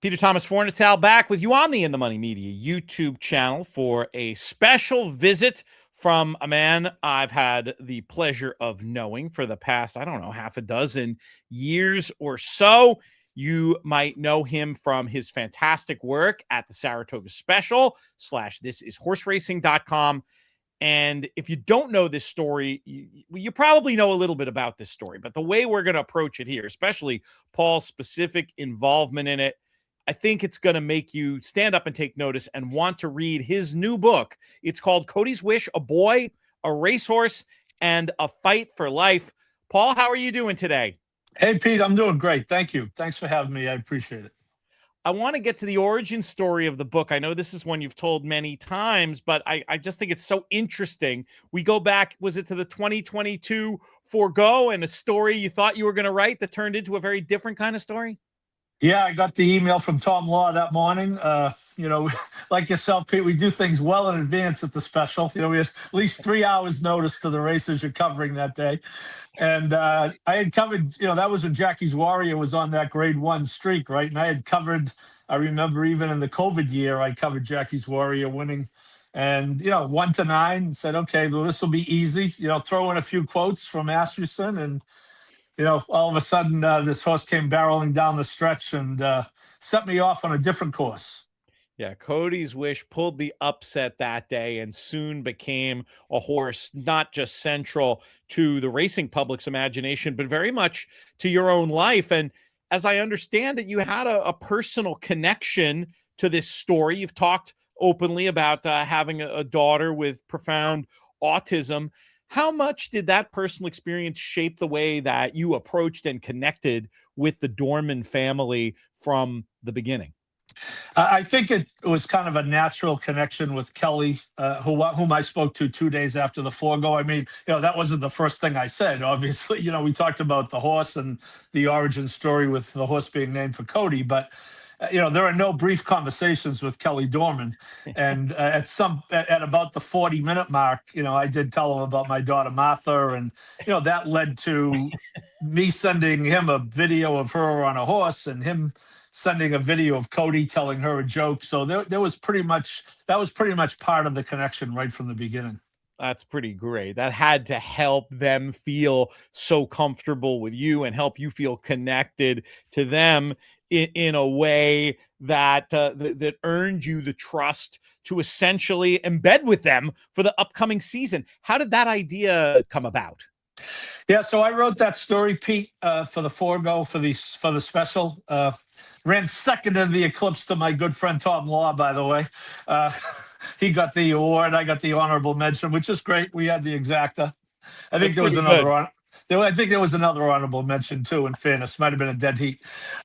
Peter Thomas Fornatal back with you on the In the Money Media YouTube channel for a special visit from a man I've had the pleasure of knowing for the past, I don't know, half a dozen years or so. You might know him from his fantastic work at the Saratoga Special / thisishorseracing.com. And if you don't know this story, you probably know a little bit about this story, but the way we're going to approach it here, especially Paul's specific involvement in it, I think it's going to make you stand up and take notice and want to read his new book. It's called Cody's Wish, A Boy, a Racehorse, and a Fight for Life. Paul, how are you doing today? Hey, Pete, I'm doing great. Thank you. Thanks for having me. I appreciate it. I want to get to the origin story of the book. I know this is one you've told many times, but I just think it's so interesting. We go back, was it to the 2022 Forgo and a story you thought you were going to write that turned into a very different kind of story? Yeah, I got the email from Tom Law that morning. Like yourself, Pete, we do things well in advance at the special. We had at least 3 hours notice to the races you're covering that day. And I had covered, that was when Jackie's Warrior was on that grade 1 streak, right? And I had covered, I remember even in the COVID year, I covered Jackie's Warrior winning. And, 1 to 9, said, okay, well, this will be easy. Throw in a few quotes from Asmussen and, all of a sudden, this horse came barreling down the stretch and set me off on a different course. Yeah, Cody's Wish pulled the upset that day and soon became a horse not just central to the racing public's imagination, but very much to your own life. And as I understand it, you had a personal connection to this story. You've talked openly about having a daughter with profound autism. How much did that personal experience shape the way that you approached and connected with the Dorman family from the beginning? I think it was kind of a natural connection with Kelly, whom I spoke to 2 days after the Forgo. I mean, that wasn't the first thing I said. Obviously, we talked about the horse and the origin story with the horse being named for Cody, but there are no brief conversations with Kelly Dorman. And at about the 40-minute mark, I did tell him about my daughter, Martha. And, that led to me sending him a video of her on a horse and him sending a video of Cody telling her a joke. So that was pretty much part of the connection right from the beginning. That's pretty great. That had to help them feel so comfortable with you and help you feel connected to them in a way that that earned you the trust to essentially embed with them for the upcoming season. How did that idea come about? Yeah, so I wrote that story, Pete, for the Forgo for the special. Ran second in the Eclipse to my good friend Tom Law, by the way. He got the award. I got the honorable mention, which is great. We had the exacta. I think there was another honorable mention too. In fairness, might have been a dead heat.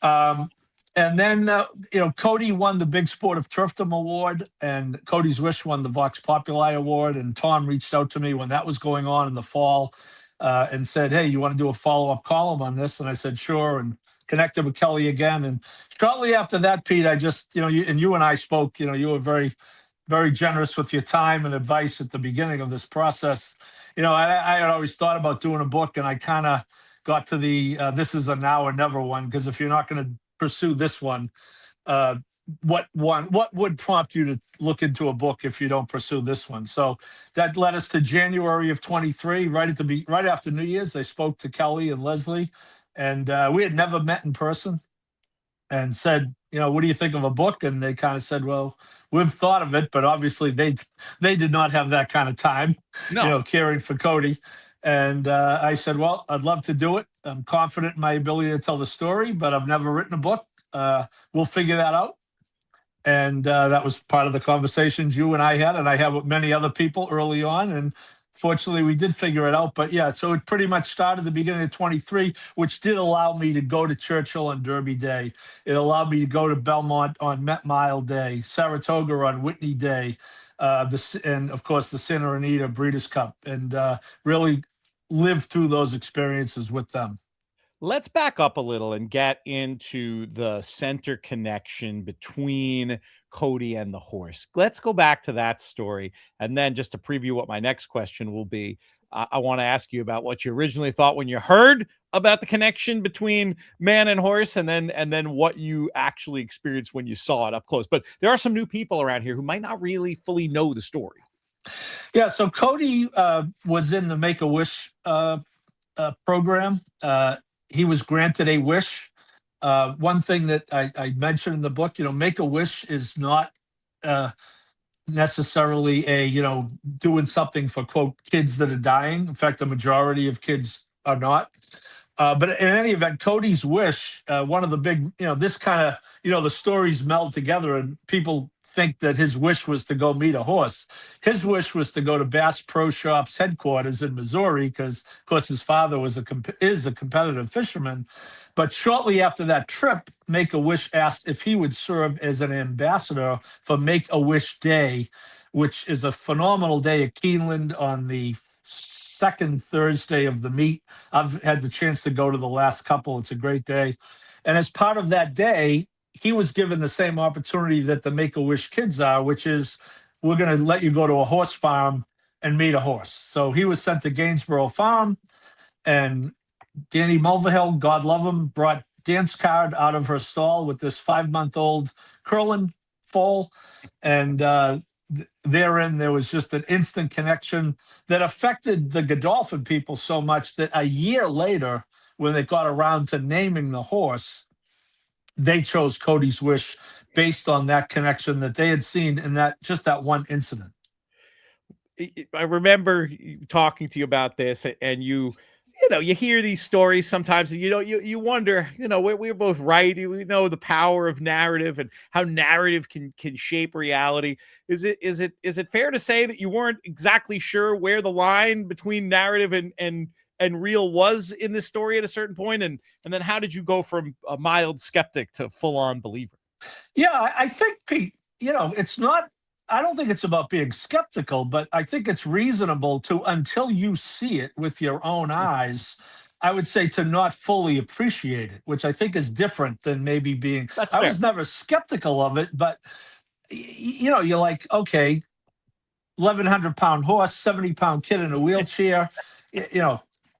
And then, Cody won the Big Sport of Turfdom Award, and Cody's Wish won the Vox Populi Award. And Tom reached out to me when that was going on in the fall and said, hey, you want to do a follow-up column on this? And I said, sure, and connected with Kelly again. And shortly after that, Pete, I just, you and I spoke, you were very, very generous with your time and advice at the beginning of this process. I had always thought about doing a book, and I kind of got to the this is a now or never one, because if you're not going to pursue this one, what would prompt you to look into a book if you don't pursue this one? So that led us to January of 23, right after New Year's. I spoke to Kelly and Leslie, and we had never met in person, and said, what do you think of a book? And they kind of said, well, we've thought of it, but obviously they did not have that kind of time, caring for Cody. And I said, well, I'd love to do it. I'm confident in my ability to tell the story, but I've never written a book. We'll figure that out. And that was part of the conversations you and I had, and I had with many other people early on. And fortunately, we did figure it out. But yeah, so it pretty much started the beginning of 23, which did allow me to go to Churchill on Derby Day. It allowed me to go to Belmont on Met Mile Day, Saratoga on Whitney Day, and of course the Santa Anita Breeders' Cup, and really live through those experiences with them. Let's back up a little and get into the center connection between Cody and the horse. Let's go back to that story. And then just to preview what my next question will be, I want to ask you about what you originally thought when you heard about the connection between man and horse, and then what you actually experienced when you saw it up close. But there are some new people around here who might not really fully know the story. Yeah, so Cody was in the Make-A-Wish program. He was granted a wish. One thing that I mentioned in the book, Make-A-Wish is not necessarily doing something for, quote, kids that are dying. In fact, the majority of kids are not. But in any event, Cody's wish, one of the big, this kind of, the stories meld together, and people think that his wish was to go meet a horse. His wish was to go to Bass Pro Shops headquarters in Missouri, because, of course, his father is a competitive fisherman. But shortly after that trip, Make-A-Wish asked if he would serve as an ambassador for Make-A-Wish Day, which is a phenomenal day at Keeneland on the second Thursday of the meet. I've had the chance to go to the last couple. It's a great day. And as part of that day, he was given the same opportunity that the Make-A-Wish kids are, which is, we're going to let you go to a horse farm and meet a horse. So he was sent to Gainesboro Farm, and Danny Mulvihill, God love him, brought Dance Card out of her stall with this 5-month-old curling foal. And therein, there was just an instant connection that affected the Godolphin people so much that a year later, when they got around to naming the horse, they chose Cody's Wish based on that connection that they had seen in that one incident. I remember talking to you about this, and you hear these stories sometimes, and you wonder, we're both right. We know the power of narrative and how narrative can shape reality. Is it fair to say that you weren't exactly sure where the line between narrative and real was in this story at a certain point? And then how did you go from a mild skeptic to full on believer? Yeah, I think, Pete, it's not, I don't think it's about being skeptical, but I think it's reasonable to, until you see it with your own eyes, I would say, to not fully appreciate it, which I think is different than maybe being, That's I fair. was never skeptical of it, but you're like, okay, 1,100-pound horse, 70-pound kid in a wheelchair,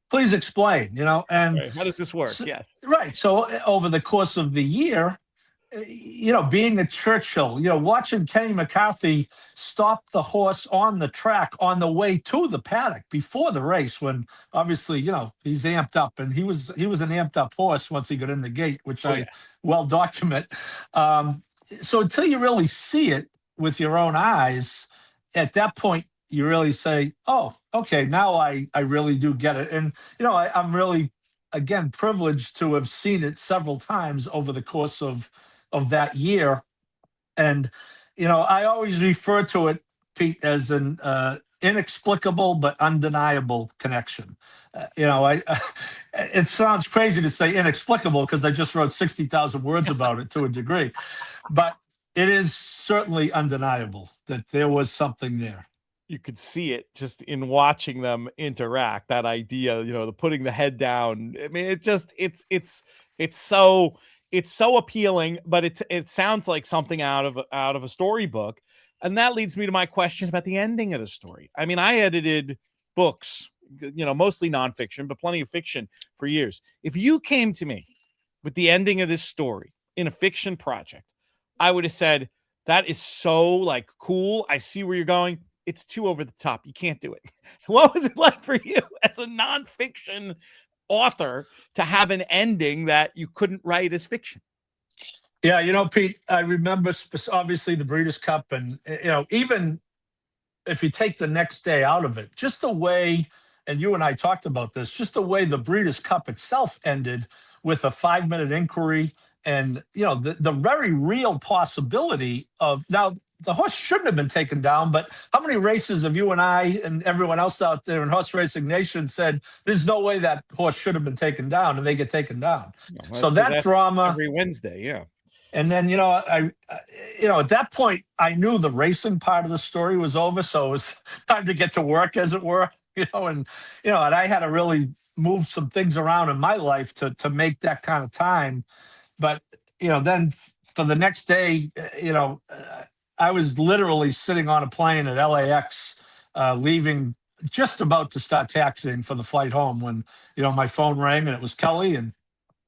please explain, and right. How does this work? Yes. Right. So over the course of the year, being at Churchill, watching Kenny McCarthy stop the horse on the track on the way to the paddock before the race, when obviously, he's amped up, and he was an amped up horse once he got in the gate, which I well document. So until you really see it with your own eyes, at that point, you really say, oh, okay, now I really do get it. And, I'm really, again, privileged to have seen it several times over the course of that year. And, I always refer to it, Pete, as an inexplicable but undeniable connection. It sounds crazy to say inexplicable because I just wrote 60,000 words about it to a degree, but it is certainly undeniable that there was something there. You could see it just in watching them interact. That idea, the putting the head down. I mean, it's so appealing, but it sounds like something out of a storybook. And that leads me to my question about the ending of the story. I mean, I edited books, mostly nonfiction, but plenty of fiction for years. If you came to me with the ending of this story in a fiction project, I would have said, that is so cool. I see where you're going. It's too over the top. You can't do it. What was it like for you as a nonfiction author to have an ending that you couldn't write as fiction? Yeah, Pete, I remember obviously the Breeders' Cup, and even if you take the next day out of it, just the way, and you and I talked about this, just the way the Breeders' Cup itself ended with a 5-minute inquiry, and the very real possibility of, now the horse shouldn't have been taken down, but how many races have you and I and everyone else out there in Horse Racing Nation said there's no way that horse should have been taken down, and they get taken down? Well, so that drama every Wednesday, yeah. And then, I at that point, I knew the racing part of the story was over. So it was time to get to work, as it were, and I had to really move some things around in my life to make that kind of time. But, then for the next day, I was literally sitting on a plane at LAX, leaving just about to start taxiing for the flight home when, my phone rang and it was Kelly, and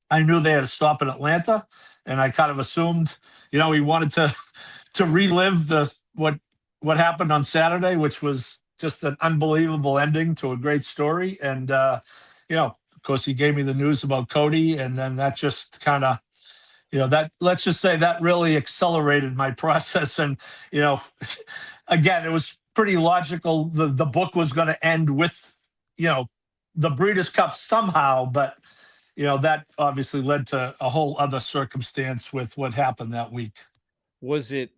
I knew they had a stop in Atlanta, and I kind of assumed, he wanted to relive what happened on Saturday, which was just an unbelievable ending to a great story. And of course, he gave me the news about Cody, and then that just kind of, that, let's just say, that really accelerated my process. And again, it was pretty logical. The book was going to end with, the Breeders' Cup somehow, but that obviously led to a whole other circumstance with what happened that week. Was it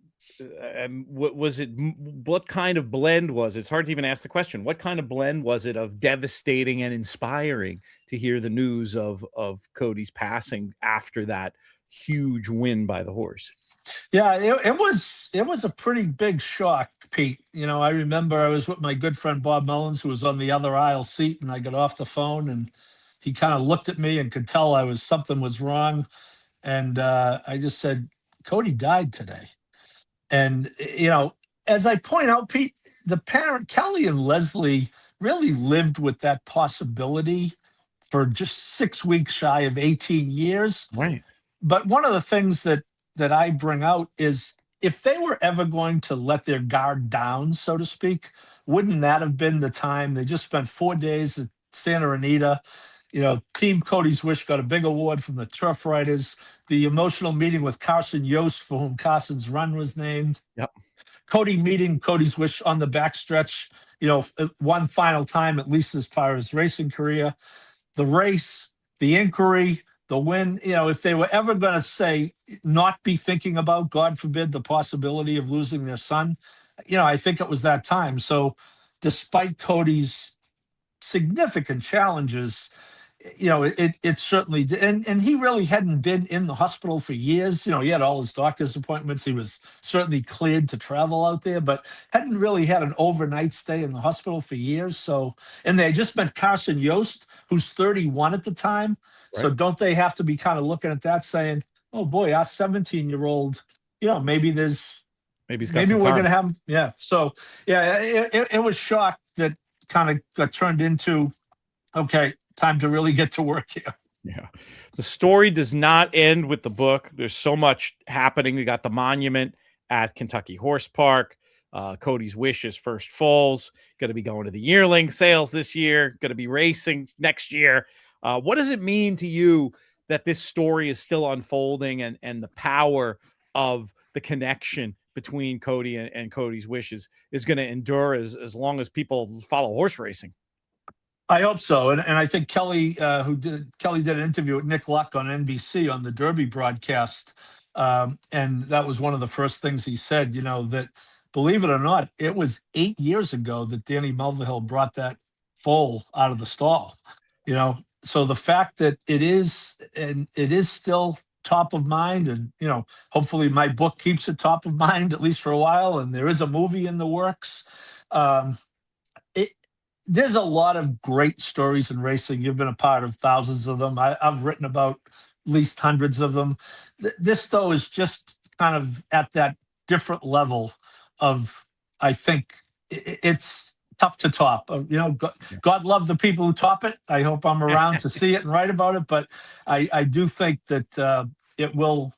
what was it? What kind of blend was it? It's hard to even ask the question. What kind of blend was it of devastating and inspiring to hear the news of Cody's passing after that huge win by the horse? Yeah, it was a pretty big shock, Pete. I remember I was with my good friend Bob Mullins, who was on the other aisle seat, and I got off the phone, and he kind of looked at me and could tell something was wrong, and I just said, "Cody died today." And as I point out, Pete, the parent Kelly and Leslie really lived with that possibility for just 6 weeks shy of 18 years. Right. But one of the things that I bring out is, if they were ever going to let their guard down, so to speak, wouldn't that have been the time? They just spent 4 days at Santa Anita. Team Cody's Wish got a big award from the Turf Riders. The emotional meeting with Carson Yost, for whom Carson's run was named. Yep. Cody meeting Cody's Wish on the backstretch, one final time, at least as far as racing career. The race, the inquiry, the win. If they were ever going to say, not be thinking about, God forbid, the possibility of losing their son, I think it was that time. So despite Cody's significant challenges, it certainly did. And he really hadn't been in the hospital for years. He had all his doctor's appointments. He was certainly cleared to travel out there, but hadn't really had an overnight stay in the hospital for years. So, and they just met Carson Yost, who's 31 at the time. Right. So don't they have to be kind of looking at that saying, oh boy, our 17-year-old, maybe he's got maybe some we're time. going to have him. Yeah. So yeah, it was shock that kind of got turned into, okay, time to really get to work here. Yeah. The story does not end with the book. There's so much happening. We got the monument at Kentucky Horse Park. Cody's Wish, his first foals. Going to be going to the yearling sales this year. Going to be racing next year. What does it mean to you that this story is still unfolding, and the power of the connection between Cody and Cody's Wish is going to endure as long as people follow horse racing? I hope so. And I think Kelly did an interview with Nick Luck on NBC on the Derby broadcast. And that was one of the first things he said, that, believe it or not, it was 8 years ago that Danny Melville brought that foal out of the stall. So the fact that it is still top of mind, and hopefully my book keeps it top of mind at least for a while, and there is a movie in the works. There's a lot of great stories in racing. You've been a part of thousands of them. I've written about at least hundreds of them. This, though, is just kind of at that different level of, I think it's tough to top. God love the people who top it. I hope I'm around to see it and write about it. But I do think that it will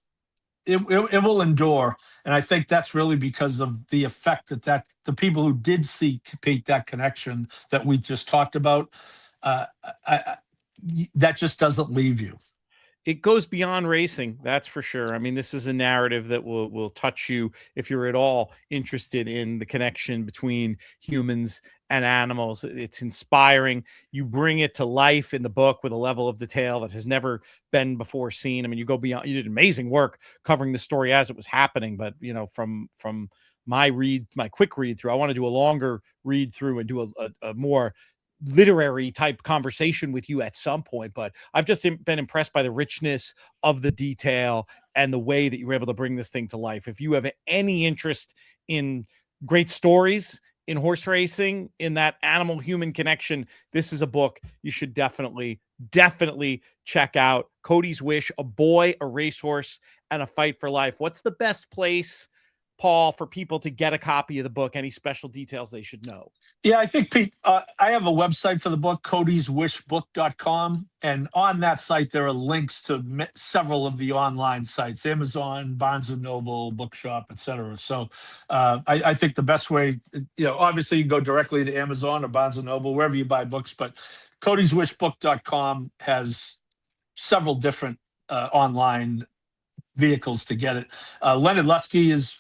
endure, and I think that's really because of the effect that the people who did see, Pete, that connection that we just talked about, that just doesn't leave you. It goes beyond racing, that's for sure. I mean, this is a narrative that will touch you if you're at all interested in the connection between humans and animals. It's inspiring. You bring it to life in the book with a level of detail that has never been before seen. I mean, you go beyond. You did amazing work covering the story as it was happening, but from my quick read through, I want to do a longer read through and do a more literary type conversation with you at some point. But I've just been impressed by the richness of the detail and the way that you were able to bring this thing to life. If you have any interest in great stories in horse racing, in that animal human connection, this is a book you should definitely check out. Cody's Wish, a boy, a racehorse, and a fight for life. What's the best place, Paul, for people to get a copy of the book? Any special details they should know? Yeah, I think, Pete, I have a website for the book, codyswishbook.com. And on that site, there are links to several of the online sites, Amazon, Barnes and Noble, Bookshop, et cetera. So I think the best way, obviously you can go directly to Amazon or Barnes and Noble, wherever you buy books, but codyswishbook.com has several different online vehicles to get it. Leonard Lusky is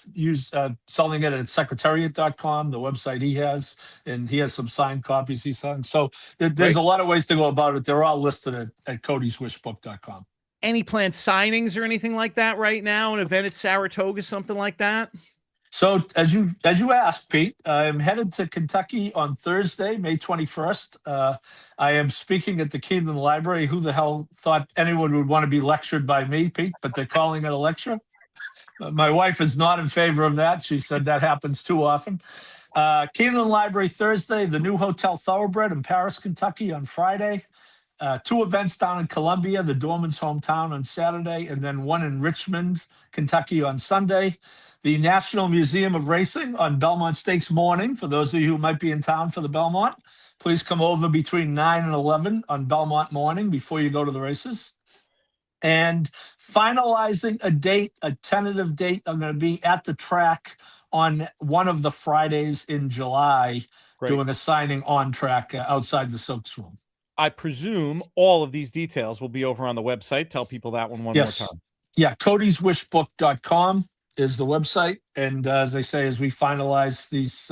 selling it at secretariat.com, the website he has, and he has some signed copies he's selling. So there's Great. a lot of ways to go about it. They're all listed at codyswishbook.com. Any planned signings or anything like that right now? An event at Saratoga, something like that? So as you asked, Pete, I'm headed to Kentucky on Thursday, May 21st. I am speaking at the Keeneland Library. Who the hell thought anyone would want to be lectured by me, Pete? But they're calling it a lecture. My wife is not in favor of that. She said that happens too often. Keeneland Library Thursday, the new Hotel Thoroughbred in Paris, Kentucky on Friday. 2 events down in Columbia, the Dorman's hometown, on Saturday, and then one in Richmond, Kentucky on Sunday. The National Museum of Racing on Belmont Stakes morning. For those of you who might be in town for the Belmont, please come over between 9 and 11 on Belmont morning before you go to the races. And finalizing a tentative date, I'm going to be at the track on one of the Fridays in July, doing a signing on track outside the Silks Room. I presume all of these details will be over on the website. Tell people that one more time. Yeah, codyswishbook.com is the website. And as I say, as we finalize these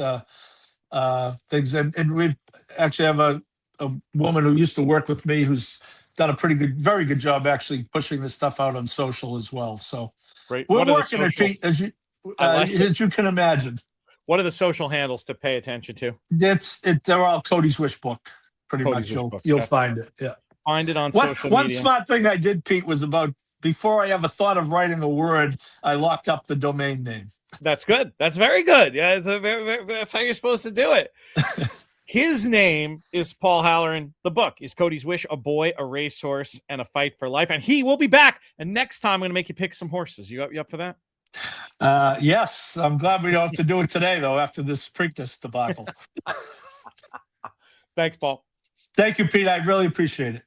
things, and we actually have a woman who used to work with me who's done a very good job actually pushing this stuff out on social as well. So great. We're working it, Pete, as you can imagine. What are the social handles to pay attention to? They're all Cody's Wish Book. Pretty much, you'll find it. Yeah, find it on social media. One smart thing I did, Pete, was before I ever thought of writing a word, I locked up the domain name. That's good. That's very good. Yeah, that's how you're supposed to do it. His name is Paul Halloran. The book is Cody's Wish: A Boy, a Racehorse, and a Fight for Life. And he will be back. And next time I'm going to make you pick some horses. You up for that? Yes. I'm glad we don't have to do it today, though, after this Preakness debacle. Thanks, Paul. Thank you, Pete. I really appreciate it.